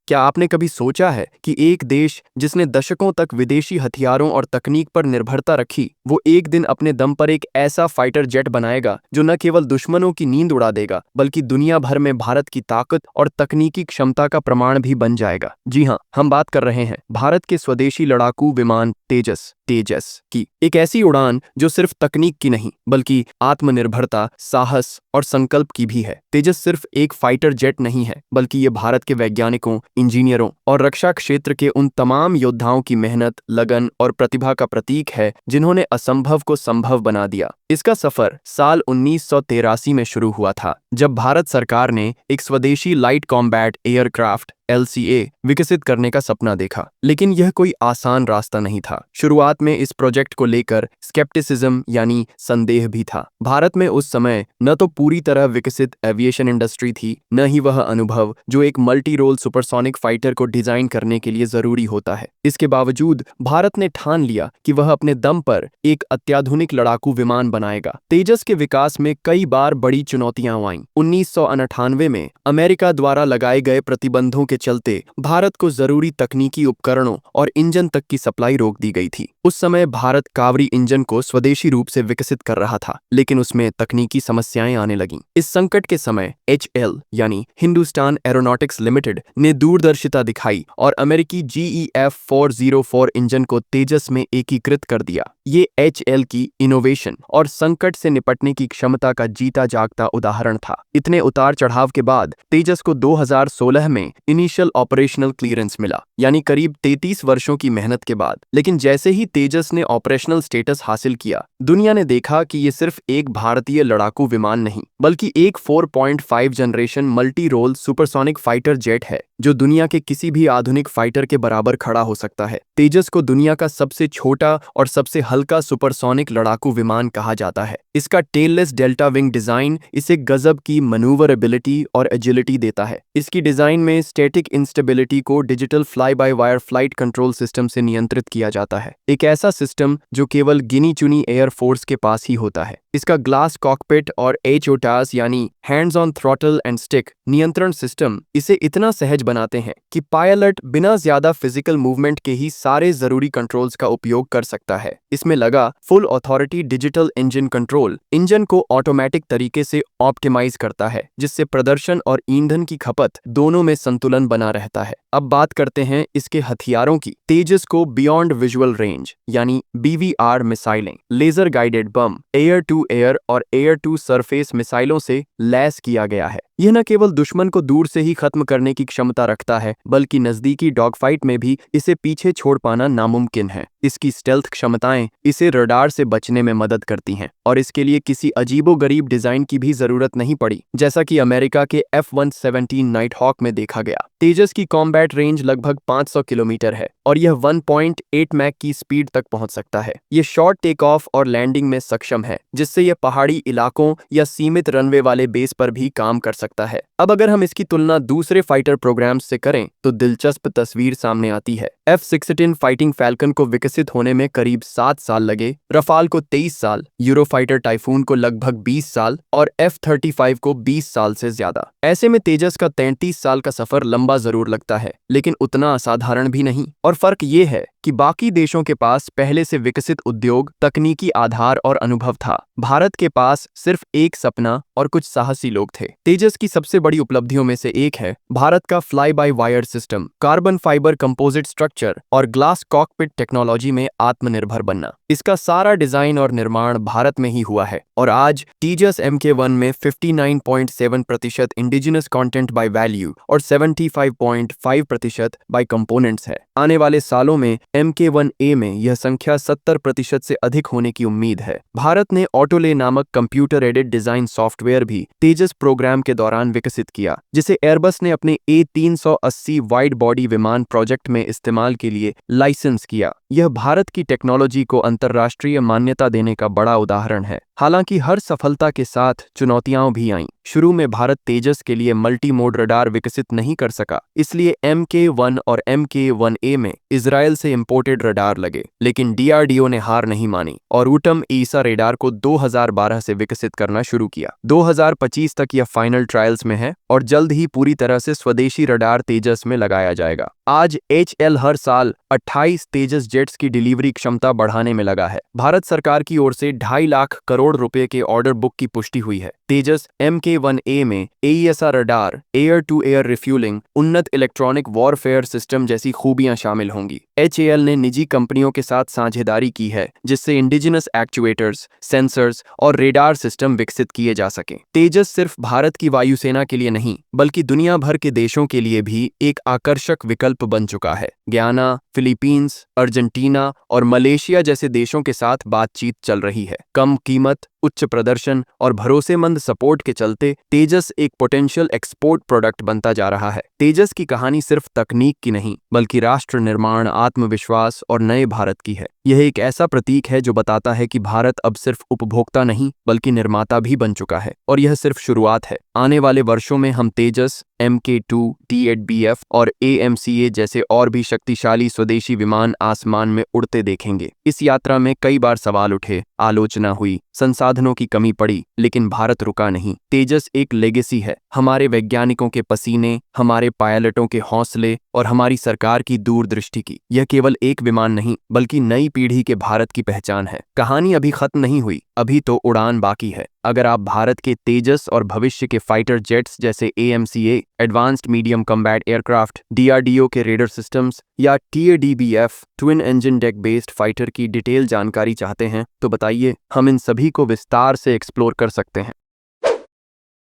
क्या आपने कभी सोचा है कि एक देश जिसने दशकों तक विदेशी हथियारों और तकनीक पर निर्भरता रखी, वो एक दिन अपने दम पर एक ऐसा फाइटर जेट बनाएगा जो न केवल दुश्मनों की नींद उड़ा देगा, बल्कि दुनिया भर में भारत की ताकत और तकनीकी क्षमता का प्रमाण भी बन जाएगा? जी हाँ, हम बात कर रहे हैं भारत के स्वदेशी लड़ाकू विमान तेजस की। एक ऐसी उड़ान जो सिर्फ तकनीक की नहीं, बल्कि आत्मनिर्भरता, साहस और संकल्प की भी है। तेजस सिर्फ एक फाइटर जेट नहीं है, बल्कि ये भारत के वैज्ञानिकों, इंजीनियरों और रक्षा क्षेत्र के उन तमाम योद्धाओं की मेहनत, लगन और प्रतिभा का प्रतीक है जिन्होंने असंभव को संभव बना दिया। इसका सफर साल 1983 में शुरू हुआ था, जब भारत सरकार ने एक स्वदेशी लाइट कॉम्बैट एयरक्राफ्ट LCA विकसित करने का सपना देखा। लेकिन यह कोई आसान रास्ता नहीं था। शुरुआत में इस प्रोजेक्ट को लेकर स्केप्टिसिज्म यानी संदेह भी था। भारत में उस समय न तो पूरी तरह विकसित एविएशन इंडस्ट्री थी, न ही वह अनुभव जो एक मल्टी रोल सुपरसोनिक फाइटर को डिजाइन करने के लिए जरूरी होता है। इसके बावजूद भारत ने ठान लिया कि वह अपने दम पर एक अत्याधुनिक लड़ाकू विमान बनाएगा। तेजस के विकास में कई बार बड़ी चुनौतियां आईं। 1998 में अमेरिका द्वारा लगाए गए प्रतिबंधों के चलते भारत को जरूरी तकनीकी उपकरणों और इंजन तक की सप्लाई रोक दी गई थी। उस समय भारत कावरी इंजन को स्वदेशी रूप से विकसित कर रहा था, लेकिन उसमें तकनीकी समस्याएं आने लगीं। इस संकट के समय HL यानी हिंदुस्तान एरोनॉटिक्स लिमिटेड ने दूरदर्शिता दिखाई और अमेरिकी GEF 404 इंजन को तेजस में एकीकृत कर दिया। ये HL की इनोवेशन और संकट से निपटने की क्षमता का जीता जागता उदाहरण था। इतने उतार चढ़ाव के बाद तेजस को 2016 में इनिशियल ऑपरेशनल क्लियरेंस मिला, यानी करीब 33 वर्षों की मेहनत के बाद। लेकिन जैसे ही तेजस ने ऑपरेशनल स्टेटस हासिल किया, दुनिया ने देखा कि ये सिर्फ एक भारतीय लड़ाकू विमान नहीं, बल्कि एक 4.5 generation multi role supersonic fighter jet है जो दुनिया के किसी भी आधुनिक फाइटर के बराबर खड़ा हो सकता है। तेजस को दुनिया का सबसे छोटा और सबसे हल्का सुपरसोनिक लड़ाकू विमान कहा जाता है। इसका टेललेस डेल्टा विंग डिजाइन इसे गजब की मैन्यूवरेबिलिटी और एजिलिटी देता है। इसकी डिजाइन में स्टैटिक इंस्टेबिलिटी को digital fly by wire flight control system से नियंत्रित किया जाता है, एक ऐसा सिस्टम जो केवल गिनी चुनी एयरफोर्स के पास ही होता है। इसका ग्लास कॉकपिट और HOTAS यानी hands on throttle and stick नियंत्रण सिस्टम इसे इतना सहज बनाते हैं कि पायलट बिना ज्यादा फिजिकल मूवमेंट के ही सारे जरूरी कंट्रोल्स का उपयोग कर सकता है। इसमें लगा full authority digital engine control engine को ऑटोमेटिक तरीके से ऑप्टिमाइज करता है, जिससे प्रदर्शन और ईंधन की खपत दोनों में संतुलन बना रहता है। अब बात करते हैं इसके हथियारों की। तेजस को बियॉन्ड विजुअल रेंज यानी BVR मिसाइलें, laser guided bomb, air to air और एयर टू सरफेस मिसाइलों से लैस किया गया है। यह न केवल दुश्मन को दूर से ही खत्म करने की क्षमता रखता है, बल्कि नजदीकी डॉगफाइट में भी इसे पीछे छोड़ पाना नामुमकिन है। इसकी स्टेल्थ क्षमताएं इसे रडार से बचने में मदद करती हैं, और इसके लिए किसी अजीबोगरीब डिजाइन की भी जरूरत नहीं पड़ी, जैसा कि अमेरिका के F-117 नाइट हॉक में देखा गया। तेजस की कॉम्बैट रेंज लगभग 500 किलोमीटर है और यह 1.8 मैक की स्पीड तक पहुंच सकता है। यह शॉर्ट टेक ऑफ और लैंडिंग में सक्षम है, जिससे यह पहाड़ी इलाकों या सीमित रनवे वाले बेस पर भी काम कर सकता है। अब अगर हम इसकी तुलना दूसरे फाइटर प्रोग्राम्स से करें तो दिलचस्प तस्वीर सामने आती है। F-16 फाइटिंग फैल्कन को विकसित होने में करीब 7 साल लगे, रफाल को 23 साल, यूरोफाइटर टाइफून को लगभग 20 साल और F-35 को 20 साल से ज्यादा। ऐसे में तेजस का 33 साल का सफर लंबा जरूर लगता है, लेकिन उतना असाधारण भी नहीं। और फर्क ये है कि बाकी देशों के पास पहले से विकसित उद्योग, तकनीकी आधार और अनुभव था। भारत के पास सिर्फ एक सपना और कुछ साहसी लोग थे। तेजस की सबसे बड़ी उपलब्धियों में से एक है भारत का fly by wire system, carbon fibre composite structure और ग्लास कॉकपिट टेक्नोलॉजी में आत्मनिर्भर बनना। इसका सारा डिजाइन और निर्माण भारत में ही हुआ है, और आज तेजस MK1 में 59.7% इंडिजिनस कंटेंट बाय वैल्यू और 75.5% बाय कंपोनेंट्स है। आने वाले सालों में MK1A में यह संख्या 70% से अधिक होने की उम्मीद है। भारत ने ऑटोले नामक कंप्यूटर एडेड डिजाइन सॉफ्टवेयर भी तेजस प्रोग्राम के दौरान विकसित किया, जिसे एयरबस ने अपने A380 वाइड बॉडी विमान प्रोजेक्ट में इस्तेमाल के लिए लाइसेंस किया। यह भारत की टेक्नोलॉजी को अंतर्राष्ट्रीय मान्यता देने का बड़ा उदाहरण है। हालांकि हर सफलता के साथ चुनौतियां भी आईं। शुरू में भारत तेजस के लिए मल्टी मोड रडार विकसित नहीं कर सका, इसलिए MK1 और MK1A में इजराइल से इंपोर्टेड रडार लगे। लेकिन DRDO ने हार नहीं मानी और UTM ईसा रडार को 2012 से विकसित करना शुरू किया। 2025 तक यह फाइनल ट्रायल्स में है और जल्द ही पूरी तरह से स्वदेशी रडार तेजस में लगाया जाएगा। आज HAL हर साल 28 तेजस जेट्स की डिलीवरी क्षमता बढ़ाने में लगा है। भारत सरकार की ओर से 2.5 लाख करोड़ रुपए के ऑर्डर बुक की पुष्टि हुई है। तेजस MK1A में AESA radar, air to air refuelling, उन्नत इलेक्ट्रॉनिक वॉरफेयर सिस्टम जैसी खूबियां शामिल होंगी। HAL ने निजी कंपनियों के साथ साझेदारी की है, जिससे इंडिजिनस एक्चुएटर्स, सेंसर्स और रेडार सिस्टम विकसित किए जा सकें। तेजस सिर्फ भारत की वायुसेना के लिए नहीं, बल्कि दुनिया भर के देशों के लिए भी एक आकर्षक विकल्प बन चुका है। गयाना, फिलीपींस, अर्जेंटीना और मलेशिया जैसे देशों के साथ बातचीत चल रही है। कम कीमत, उच्च प्रदर्शन और भरोसेमंद सपोर्ट के चलते तेजस एक पोटेंशियल एक्सपोर्ट प्रोडक्ट बनता जा रहा है। तेजस की कहानी सिर्फ तकनीक की नहीं, बल्कि राष्ट्र निर्माण, आत्मविश्वास और नए भारत की है। यह एक ऐसा प्रतीक है जो बताता है कि भारत अब सिर्फ उपभोक्ता नहीं, बल्कि निर्माता भी बन चुका है। और यह सिर्फ शुरुआत है। आने वाले वर्षों में हम तेजस, MK2, T-8BF और AMCA जैसे और भी शक्तिशाली स्वदेशी विमान आसमान में उड़ते देखेंगे। इस यात्रा में कई बार सवाल उठे, आलोचना हुई, संसाधनों की कमी पड़ी, लेकिन भारत रुका नहीं। तेजस एक लेगेसी है, हमारे वैज्ञानिकों के पसीने, हमारे पायलटों के हौसले और हमारी सरकार की दूरदृष्टि की। यह केवल एक विमान नहीं, बल्कि नई पीढ़ी के भारत की पहचान है। कहानी अभी खत्म नहीं हुई, अभी तो उड़ान बाकी है। अगर आप भारत के तेजस और भविष्य के फाइटर जेट्स जैसे AMCA, advanced medium combat aircraft, DRDO के रेडर सिस्टम्स या TADBF twin engine deck based fighter की डिटेल जानकारी चाहते हैं, तो बताइए, हम इन सभी को विस्तार से एक्सप्लोर कर सकते हैं।